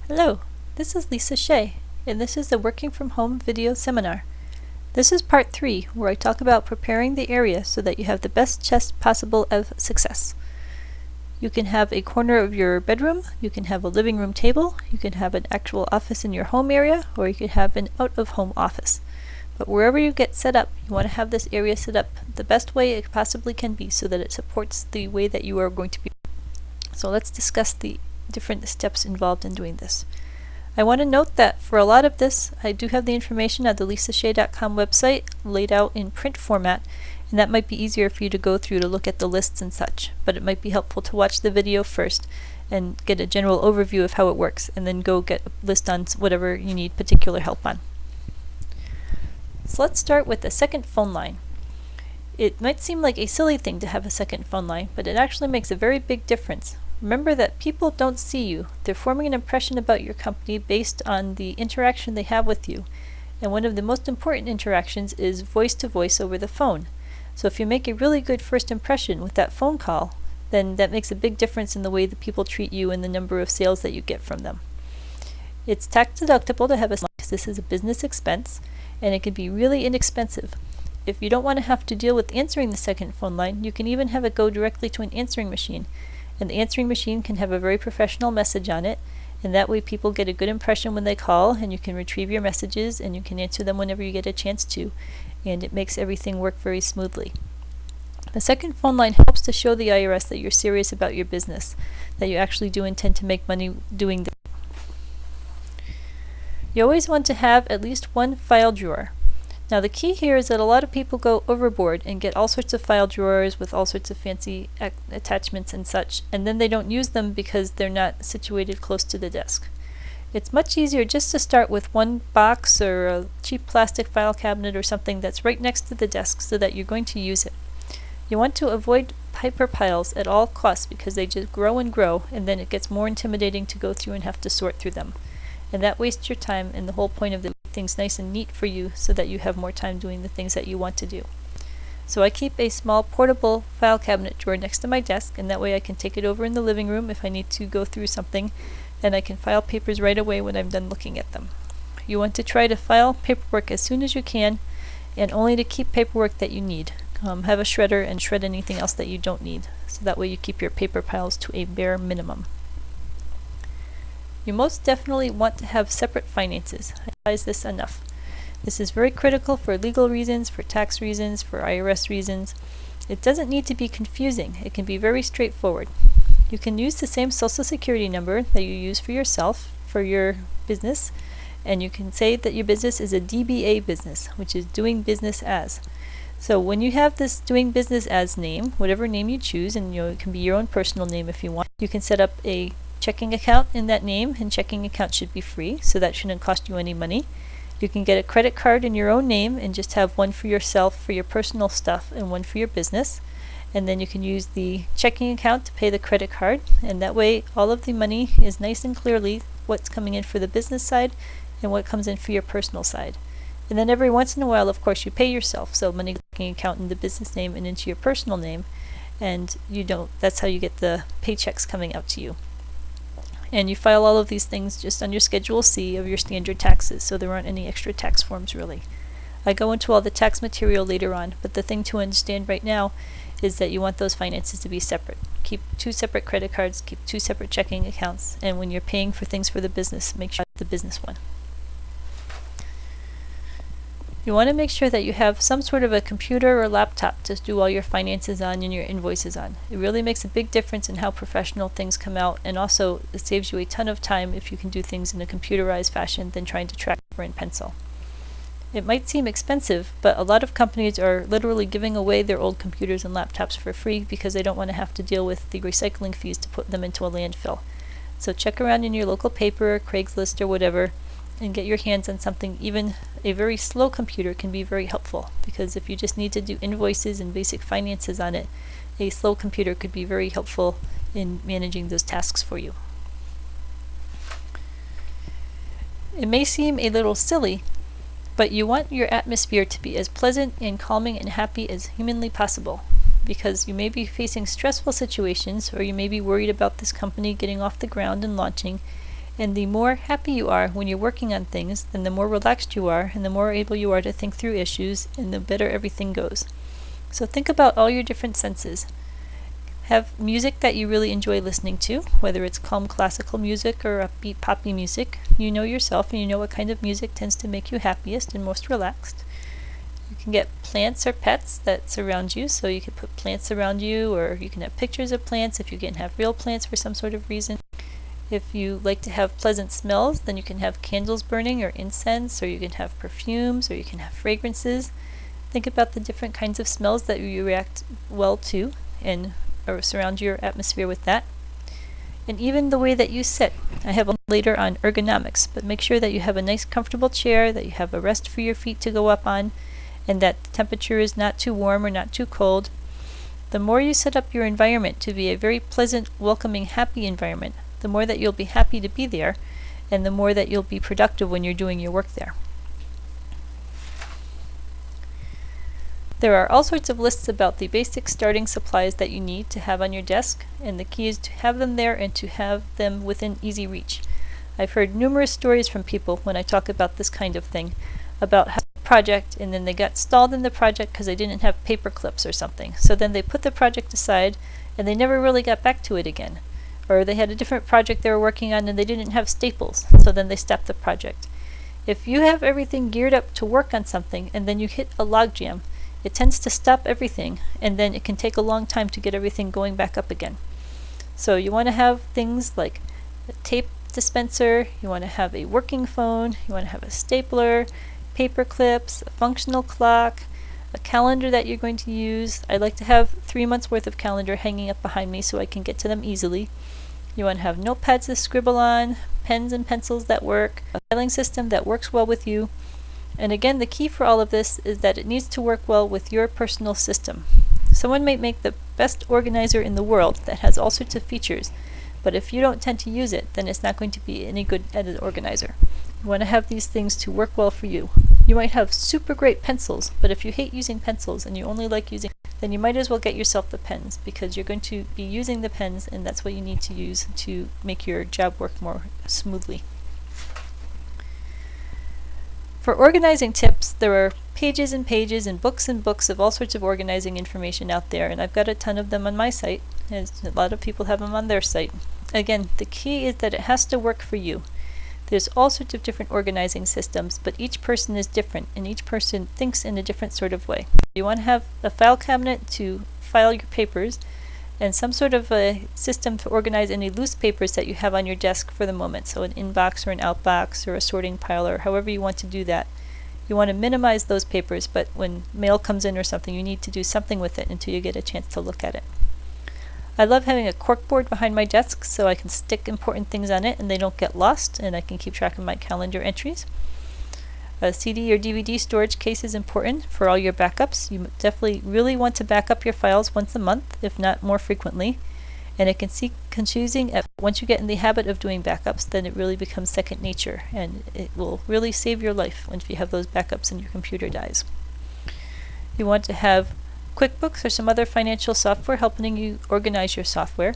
Hello, this is Lisa Shea, and this is the Working from Home video seminar. This is part 3, where I talk about preparing the area so that you have the best chance possible of success. You can have a corner of your bedroom, you can have a living room table, you can have an actual office in your home area, or you can have an out-of-home office. But wherever you get set up, you want to have this area set up the best way it possibly can be so that it supports the way that you are going to be. So let's discuss the different steps involved in doing this. I want to note that for a lot of this, I do have the information at the lisashea.com website laid out in print format, and that might be easier for you to go through to look at the lists and such, but it might be helpful to watch the video first and get a general overview of how it works, and then go get a list on whatever you need particular help on. So let's start with the second phone line. It might seem like a silly thing to have a second phone line, but it actually makes a very big difference. Remember that people don't see you. They're forming an impression about your company based on the interaction they have with you. And one of the most important interactions is voice-to-voice over the phone. So if you make a really good first impression with that phone call, then that makes a big difference in the way that people treat you and the number of sales that you get from them. It's tax deductible to have a because this is a business expense, and it can be really inexpensive. If you don't want to have to deal with answering the second phone line, you can even have it go directly to an answering machine. And the answering machine can have a very professional message on it, and that way people get a good impression when they call, and you can retrieve your messages and you can answer them whenever you get a chance to, and it makes everything work very smoothly. The second phone line helps to show the IRS that you're serious about your business, that you actually do intend to make money doing this. You always want to have at least one file drawer. Now the key here is that a lot of people go overboard and get all sorts of file drawers with all sorts of fancy attachments and such, and then they don't use them because they're not situated close to the desk. It's much easier just to start with one box or a cheap plastic file cabinet or something that's right next to the desk so that you're going to use it. You want to avoid paper piles at all costs because they just grow and grow, and then it gets more intimidating to go through and have to sort through them. And that wastes your time, and the whole point of the things nice and neat for you so that you have more time doing the things that you want to do. So I keep a small portable file cabinet drawer next to my desk, and that way I can take it over in the living room if I need to go through something, and I can file papers right away when I'm done looking at them. You want to try to file paperwork as soon as you can, and only to keep paperwork that you need. Have a shredder and shred anything else that you don't need, so that way you keep your paper piles to a bare minimum. You most definitely want to have separate finances. I emphasize this enough. This is very critical for legal reasons, for tax reasons, for IRS reasons. It doesn't need to be confusing. It can be very straightforward. You can use the same Social Security number that you use for yourself, for your business, and you can say that your business is a DBA business, which is doing business as. So when you have this doing business as name, whatever name you choose, and it can be your own personal name if you want, you can set up a checking account in that name, and checking account should be free, so that shouldn't cost you any money. You can get a credit card in your own name and just have one for yourself for your personal stuff and one for your business, and then you can use the checking account to pay the credit card, and that way all of the money is nice and clearly what's coming in for the business side and what comes in for your personal side. And then every once in a while, of course, you pay yourself, so money checking account in the business name and into your personal name, and that's how you get the paychecks coming out to you. And you file all of these things just on your Schedule C of your standard taxes, so there aren't any extra tax forms really. I go into all the tax material later on, but the thing to understand right now is that you want those finances to be separate. Keep 2 separate credit cards, keep 2 separate checking accounts, and when you're paying for things for the business, make sure you have the business one. You want to make sure that you have some sort of a computer or laptop to do all your finances on and your invoices on. It really makes a big difference in how professional things come out, and also it saves you a ton of time if you can do things in a computerized fashion than trying to track paper and pencil. It might seem expensive, but a lot of companies are literally giving away their old computers and laptops for free because they don't want to have to deal with the recycling fees to put them into a landfill. So check around in your local paper, Craigslist or whatever, and get your hands on something. Even a very slow computer can be very helpful, because if you just need to do invoices and basic finances on it, a slow computer could be very helpful in managing those tasks for you. It may seem a little silly, but you want your atmosphere to be as pleasant and calming and happy as humanly possible, because you may be facing stressful situations, or you may be worried about this company getting off the ground and launching, And the more happy you are when you're working on things, then the more relaxed you are, and the more able you are to think through issues, and the better everything goes. So think about all your different senses. Have music that you really enjoy listening to, whether it's calm classical music or upbeat poppy music. You know yourself and you know what kind of music tends to make you happiest and most relaxed. You can get plants or pets that surround you, so you can put plants around you, or you can have pictures of plants if you can have real plants for some sort of reason. If you like to have pleasant smells, then you can have candles burning or incense, or you can have perfumes, or you can have fragrances. Think about the different kinds of smells that you react well to, and or surround your atmosphere with that. And even the way that you sit. I have a later on ergonomics, but make sure that you have a nice comfortable chair, that you have a rest for your feet to go up on, and that the temperature is not too warm or not too cold. The more you set up your environment to be a very pleasant, welcoming, happy environment, the more that you'll be happy to be there, and the more that you'll be productive when you're doing your work there. There are all sorts of lists about the basic starting supplies that you need to have on your desk, and the key is to have them there and to have them within easy reach. I've heard numerous stories from people when I talk about this kind of thing, about how a project and then they got stalled in the project because they didn't have paper clips or something. So then they put the project aside and they never really got back to it again. Or they had a different project they were working on and they didn't have staples, so then they stopped the project. If you have everything geared up to work on something and then you hit a logjam, it tends to stop everything, and then it can take a long time to get everything going back up again. So you want to have things like a tape dispenser, you want to have a working phone, you want to have a stapler, paper clips, a functional clock, a calendar that you're going to use. I like to have 3 months worth of calendar hanging up behind me so I can get to them easily. You want to have notepads to scribble on, pens and pencils that work, a filing system that works well with you. And again, the key for all of this is that it needs to work well with your personal system. Someone might make the best organizer in the world that has all sorts of features, but if you don't tend to use it, then it's not going to be any good as an organizer. You want to have these things to work well for you. You might have super great pencils, but if you hate using pencils and you only like using, then you might as well get yourself the pens, because you're going to be using the pens and that's what you need to use to make your job work more smoothly. For organizing tips, there are pages and pages and books of all sorts of organizing information out there, and I've got a ton of them on my site, as a lot of people have them on their site. Again, the key is that it has to work for you. There's all sorts of different organizing systems, but each person is different, and each person thinks in a different sort of way. You want to have a file cabinet to file your papers, and some sort of a system to organize any loose papers that you have on your desk for the moment, so an inbox or an outbox or a sorting pile or however you want to do that. You want to minimize those papers, but when mail comes in or something, you need to do something with it until you get a chance to look at it. I love having a corkboard behind my desk so I can stick important things on it and they don't get lost, and I can keep track of my calendar entries. A CD or DVD storage case is important for all your backups. You definitely really want to back up your files once a month, if not more frequently. And it can seem confusing. Once you get in the habit of doing backups, then it really becomes second nature, and it will really save your life if you have those backups and your computer dies. You want to have QuickBooks or some other financial software helping you organize your software.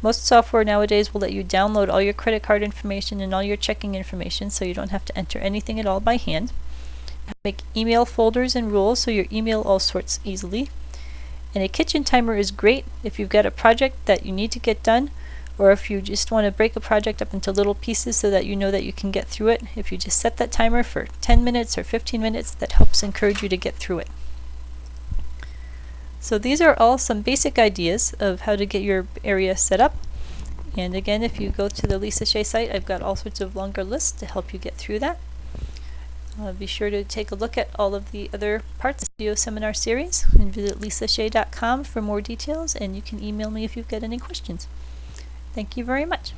Most software nowadays will let you download all your credit card information and all your checking information, so you don't have to enter anything at all by hand. Make email folders and rules so your email all sorts easily. And a kitchen timer is great if you've got a project that you need to get done, or if you just want to break a project up into little pieces so that you know that you can get through it. If you just set that timer for 10 minutes or 15 minutes, that helps encourage you to get through it. So these are all some basic ideas of how to get your area set up. And again, if you go to the Lisa Shea site, I've got all sorts of longer lists to help you get through that. Be sure to take a look at all of the other parts of the video seminar series and visit lisashea.com for more details, and you can email me if you've got any questions. Thank you very much.